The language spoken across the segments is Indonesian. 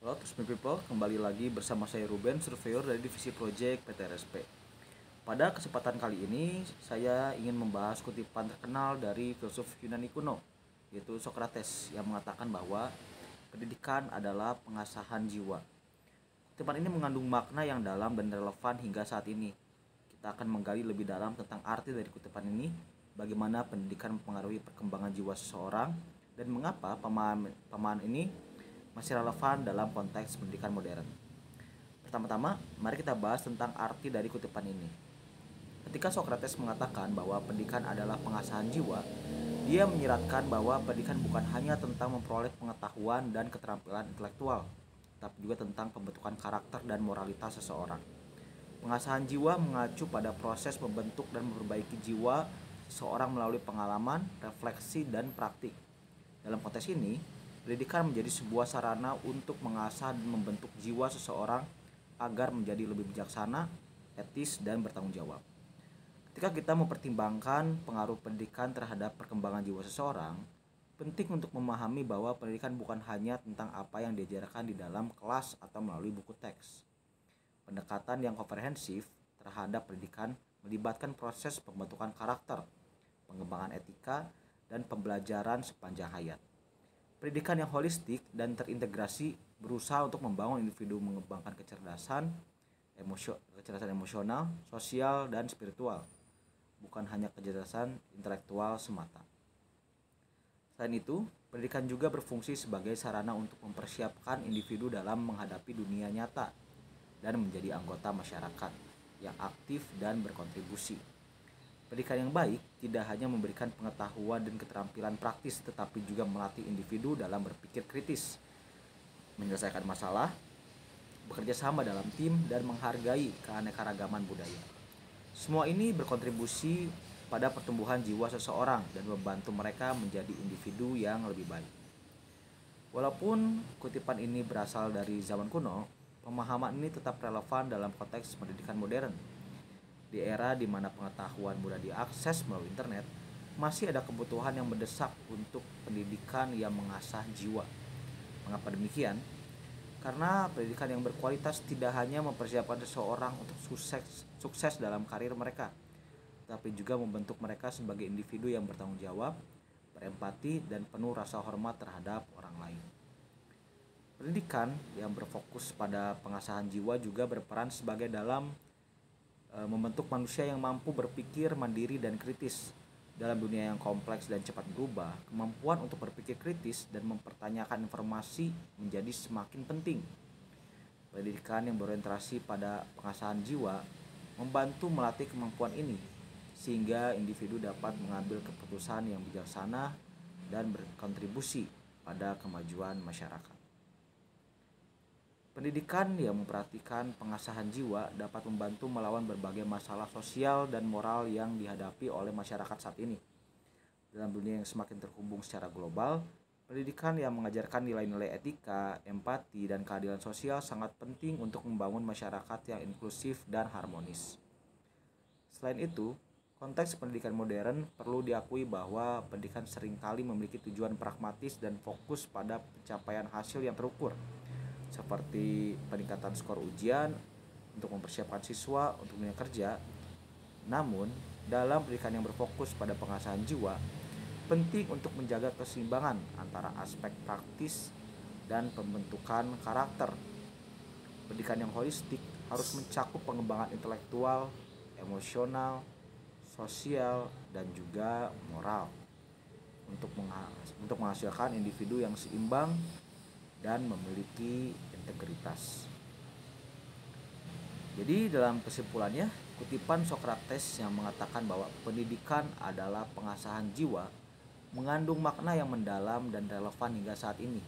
Halo Trusmi People, kembali lagi bersama saya Ruben, surveyor dari Divisi Project PT RSP. Pada kesempatan kali ini, saya ingin membahas kutipan terkenal dari filsuf Yunani kuno, yaitu Socrates, yang mengatakan bahwa pendidikan adalah pengasahan jiwa. Kutipan ini mengandung makna yang dalam dan relevan hingga saat ini. Kita akan menggali lebih dalam tentang arti dari kutipan ini, bagaimana pendidikan mempengaruhi perkembangan jiwa seseorang, dan mengapa pemahaman ini masih relevan dalam konteks pendidikan modern. Pertama-tama, mari kita bahas tentang arti dari kutipan ini. Ketika Socrates mengatakan bahwa pendidikan adalah pengasahan jiwa, dia menyiratkan bahwa pendidikan bukan hanya tentang memperoleh pengetahuan dan keterampilan intelektual, tapi juga tentang pembentukan karakter dan moralitas seseorang. Pengasahan jiwa mengacu pada proses membentuk dan memperbaiki jiwa seseorang melalui pengalaman, refleksi, dan praktik. Dalam konteks ini, pendidikan menjadi sebuah sarana untuk mengasah dan membentuk jiwa seseorang agar menjadi lebih bijaksana, etis, dan bertanggung jawab. Ketika kita mempertimbangkan pengaruh pendidikan terhadap perkembangan jiwa seseorang, penting untuk memahami bahwa pendidikan bukan hanya tentang apa yang diajarkan di dalam kelas atau melalui buku teks. Pendekatan yang komprehensif terhadap pendidikan melibatkan proses pembentukan karakter, pengembangan etika, dan pembelajaran sepanjang hayat. Pendidikan yang holistik dan terintegrasi berusaha untuk membangun individu mengembangkan kecerdasan emosional, sosial, dan spiritual, bukan hanya kecerdasan intelektual semata. Selain itu, pendidikan juga berfungsi sebagai sarana untuk mempersiapkan individu dalam menghadapi dunia nyata dan menjadi anggota masyarakat yang aktif dan berkontribusi. Pendidikan yang baik tidak hanya memberikan pengetahuan dan keterampilan praktis, tetapi juga melatih individu dalam berpikir kritis, menyelesaikan masalah, bekerja sama dalam tim, dan menghargai keanekaragaman budaya. Semua ini berkontribusi pada pertumbuhan jiwa seseorang dan membantu mereka menjadi individu yang lebih baik. Walaupun kutipan ini berasal dari zaman kuno, pemahaman ini tetap relevan dalam konteks pendidikan modern. Di era di mana pengetahuan mudah diakses melalui internet, masih ada kebutuhan yang mendesak untuk pendidikan yang mengasah jiwa. Mengapa demikian? Karena pendidikan yang berkualitas tidak hanya mempersiapkan seseorang untuk sukses dalam karir mereka, tapi juga membentuk mereka sebagai individu yang bertanggung jawab, berempati, dan penuh rasa hormat terhadap orang lain. Pendidikan yang berfokus pada pengasahan jiwa juga berperan sebagai dalam membentuk manusia yang mampu berpikir mandiri dan kritis. Dalam dunia yang kompleks dan cepat berubah, kemampuan untuk berpikir kritis dan mempertanyakan informasi menjadi semakin penting. Pendidikan yang berorientasi pada pengasahan jiwa membantu melatih kemampuan ini, sehingga individu dapat mengambil keputusan yang bijaksana dan berkontribusi pada kemajuan masyarakat. Pendidikan yang memperhatikan pengasahan jiwa dapat membantu melawan berbagai masalah sosial dan moral yang dihadapi oleh masyarakat saat ini. Dalam dunia yang semakin terhubung secara global, pendidikan yang mengajarkan nilai-nilai etika, empati, dan keadilan sosial sangat penting untuk membangun masyarakat yang inklusif dan harmonis. Selain itu, konteks pendidikan modern perlu diakui bahwa pendidikan seringkali memiliki tujuan pragmatis dan fokus pada pencapaian hasil yang terukur, seperti peningkatan skor ujian untuk mempersiapkan siswa untuk dunia kerja. Namun, dalam pendidikan yang berfokus pada pengasahan jiwa, penting untuk menjaga keseimbangan antara aspek praktis dan pembentukan karakter. Pendidikan yang holistik harus mencakup pengembangan intelektual, emosional, sosial, dan juga moral untuk menghasilkan individu yang seimbang dan memiliki integritas. Jadi dalam kesimpulannya, kutipan Socrates yang mengatakan bahwa pendidikan adalah pengasahan jiwa mengandung makna yang mendalam dan relevan hingga saat ini.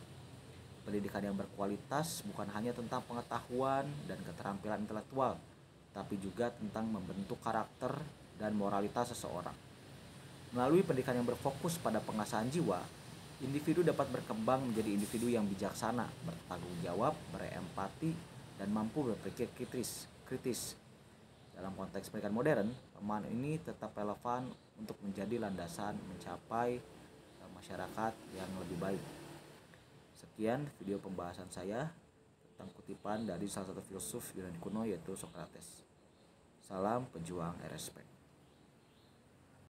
Pendidikan yang berkualitas bukan hanya tentang pengetahuan dan keterampilan intelektual, tapi juga tentang membentuk karakter dan moralitas seseorang. Melalui pendidikan yang berfokus pada pengasahan jiwa, individu dapat berkembang menjadi individu yang bijaksana, bertanggung jawab, berempati, dan mampu berpikir kritis. Dalam konteks pendidikan modern, pemahaman ini tetap relevan untuk menjadi landasan mencapai masyarakat yang lebih baik. Sekian video pembahasan saya. tentang kutipan dari salah satu filsuf Yunani kuno yaitu Socrates. Salam pejuang RSP.